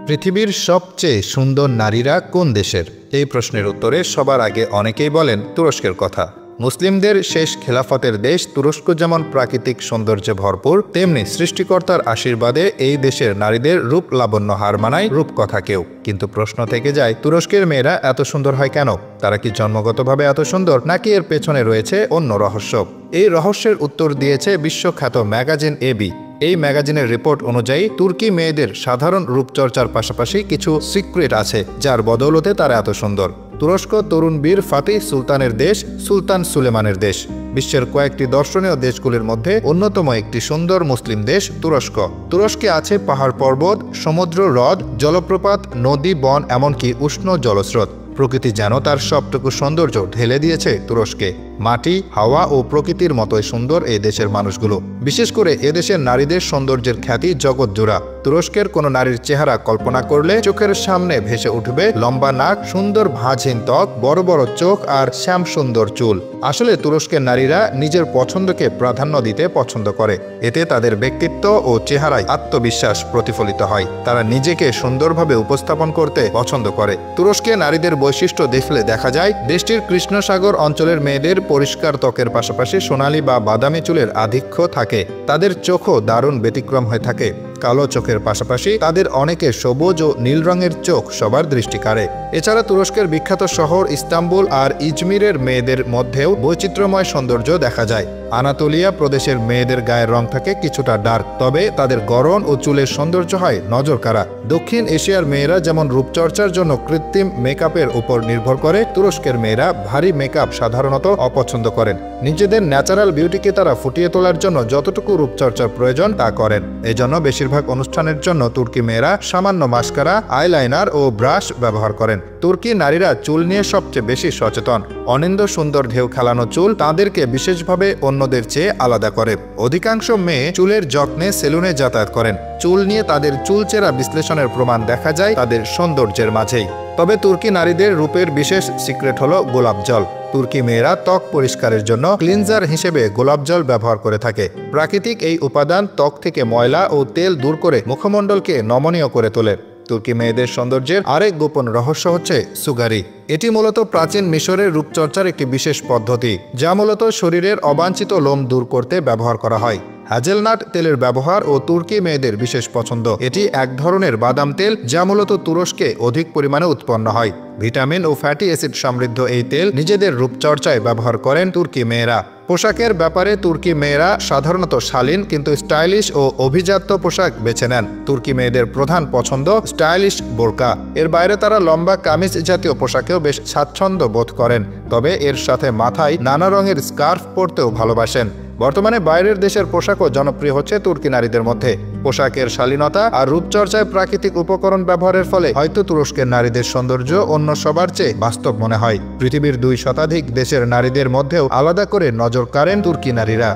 পৃথিবীর সবচেয়ে সুন্দর নারীরা কোন দেশের? এই প্রশ্নের উত্তরে সবার আগে অনেকেই বলেন তুরস্কের কথা। মুসলিমদের শেষ খেলাফতের দেশ তুরস্ক যেমন প্রাকৃতিক সৌন্দর্যে ভরপুর, তেমনি সৃষ্টিকর্তার আশীর্বাদে এই দেশের নারীদের রূপ লাবণ্য হার মানায় রূপকথাকেও। কিন্তু প্রশ্ন থেকে যায়, তুরস্কের মেয়েরা এত সুন্দর হয় কেন? তারা কি জন্মগতভাবে এত সুন্দর, নাকি এর পেছনে রয়েছে অন্য রহস্য? এই রহস্যের উত্তর দিয়েছে বিশ্বখ্যাত ম্যাগাজিন এবি। এই ম্যাগাজিনের রিপোর্ট অনুযায়ী তুর্কি মেয়েদের সাধারণ রূপচর্চার পাশাপাশি কিছু সিক্রেট আছে, যার বদৌলতে তারা এত সুন্দর। তুরস্ক তরুণ বীর ফাতিহ সুলতানের দেশ, সুলতান সুলেমানের দেশ। বিশ্বের কয়েকটি দর্শনীয় দেশগুলির মধ্যে অন্যতম একটি সুন্দর মুসলিম দেশ তুরস্ক। তুরস্কে আছে পাহাড় পর্বত, সমুদ্র, হ্রদ, জলপ্রপাত, নদী, বন, এমনকি উষ্ণ জলস্রোত। প্রকৃতি যেন তার সবটুকু সৌন্দর্য ঢেলে দিয়েছে তুরস্কে। মাটি, হাওয়া ও প্রকৃতির মতোই সুন্দর এই দেশের মানুষগুলো। বিশেষ করে এদেশের নারীদের সৌন্দর্যের খ্যাতি জগৎজোড়া। তুরস্কের কোনো নারীর চেহারা কল্পনা করলে চোখের সামনে ভেসে উঠবে লম্বা নাক, সুন্দর ভাঁজহীন ত্বক, বড় বড় চোখ আর শ্যাম সুন্দর চুল। আসলে তুরস্কের নারীরা নিজের পছন্দকে প্রাধান্য দিতে পছন্দ করে। এতে তাদের ব্যক্তিত্ব ও চেহারায় আত্মবিশ্বাস প্রতিফলিত হয়। তারা নিজেকে সুন্দরভাবে উপস্থাপন করতে পছন্দ করে। তুরস্কে নারীদের বৈশিষ্ট্য দেখলে দেখা যায়, দেশটির কৃষ্ণসাগর অঞ্চলের মেয়েদের পরিষ্কার ত্বকের পাশাপাশি সোনালী বা বাদামি চুলের আধিক্য থাকে। তাদের চোখও দারুণ ব্যতিক্রম হয়ে থাকে। কালো চোখের পাশাপাশি তাদের অনেকের সবুজ ও নীল রঙের চোখ সবার দৃষ্টি কাড়ে। এছাড়া তুরস্কের বিখ্যাত শহর ইস্তাম্বুল আর ইজমিরের মেয়েদের মধ্যেও বৈচিত্র্যময় সৌন্দর্য দেখা যায়। আনাতোলিয়া প্রদেশের মেয়েদের গায়ের রং থাকে কিছুটা ডার্ক, তবে তাদের গড়ন ও চুলের সৌন্দর্য হয় নজরকাড়া। দক্ষিণ এশিয়ার মেয়েরা যেমন রূপচর্চার জন্য কৃত্রিম মেকআপের উপর নির্ভর করে, তুরস্কের মেয়েরা ভারী মেকআপ সাধারণত অপছন্দ করেন। নিজেদের ন্যাচারাল বিউটিকে তারা ফুটিয়ে তোলার জন্য যতটুকু রূপচর্চার প্রয়োজন তা করেন। এজন্য বেশিরভাগ অনুষ্ঠানের জন্য তুর্কি মেয়েরা সামান্য মাস্কারা, আইলাইনার ও ব্রাশ ব্যবহার করেন। তুর্কি নারীরা চুল নিয়ে সবচেয়ে বেশি সচেতন। অনিন্দ্য সুন্দর ঢেউ খেলানো চুল তাদেরকে বিশেষভাবে অন্যদের চেয়ে আলাদা করে। অধিকাংশ মেয়ে চুলের যত্নে সেলুনে যাতায়াত করেন। চুল নিয়ে তাদের চুলচেরা বিশ্লেষণের প্রমাণ দেখা যায় তাদের সৌন্দর্যের মাঝেই। তবে তুর্কি নারীদের রূপের বিশেষ সিক্রেট হলো গোলাপ জল। তুর্কি মেয়েরা ত্বক পরিষ্কারের জন্য ক্লিনজার হিসেবে গোলাপ জল ব্যবহার করে থাকে। প্রাকৃতিক এই উপাদান ত্বক থেকে ময়লা ও তেল দূর করে মুখমণ্ডলকে নমনীয় করে তোলে। তুর্কি মেয়েদের সৌন্দর্যের আরেক গোপন রহস্য হচ্ছে সুগারি। এটি মূলত প্রাচীন মিশরের রূপচর্চার একটি বিশেষ পদ্ধতি, যা মূলত শরীরের অবাঞ্ছিত লোম দূর করতে ব্যবহার করা হয়। হ্যাজেলনাট তেলের ব্যবহার ও তুর্কি মেয়েদের বিশেষ পছন্দ। এটি এক ধরনের বাদাম তেল, যা মূলত তুরস্কে অধিক পরিমাণে উৎপন্ন হয়। ভিটামিন ও ফ্যাটি অ্যাসিড সমৃদ্ধ এই তেল নিজেদের রূপচর্চায় ব্যবহার করেন তুর্কি মেয়েরা। পোশাকের ব্যাপারে তুর্কি মেয়েরা সাধারণত শালীন কিন্তু স্টাইলিশ ও অভিজাত্য পোশাক বেছে নেন। তুর্কি মেয়েদের প্রধান পছন্দ স্টাইলিশ বোরকা। এর বাইরে তারা লম্বা কামিজ জাতীয় পোশাকেও বেশ স্বাচ্ছন্দ্য বোধ করেন, তবে এর সাথে মাথায় নানা রঙের স্কার্ফ পরতেও ভালোবাসেন। বর্তমানে বাইরের দেশের পোশাকও জনপ্রিয় হচ্ছে তুর্কি নারীদের মধ্যে। পোশাকের শালীনতা আর রূপচর্চায় প্রাকৃতিক উপকরণ ব্যবহারের ফলে হয়তো তুরস্কের নারীদের সৌন্দর্য অন্য সবার চেয়ে বাস্তব মনে হয়। পৃথিবীর 2 শতাধিক দেশের নারীদের মধ্যেও আলাদা করে নজর কাড়েন তুর্কি নারীরা।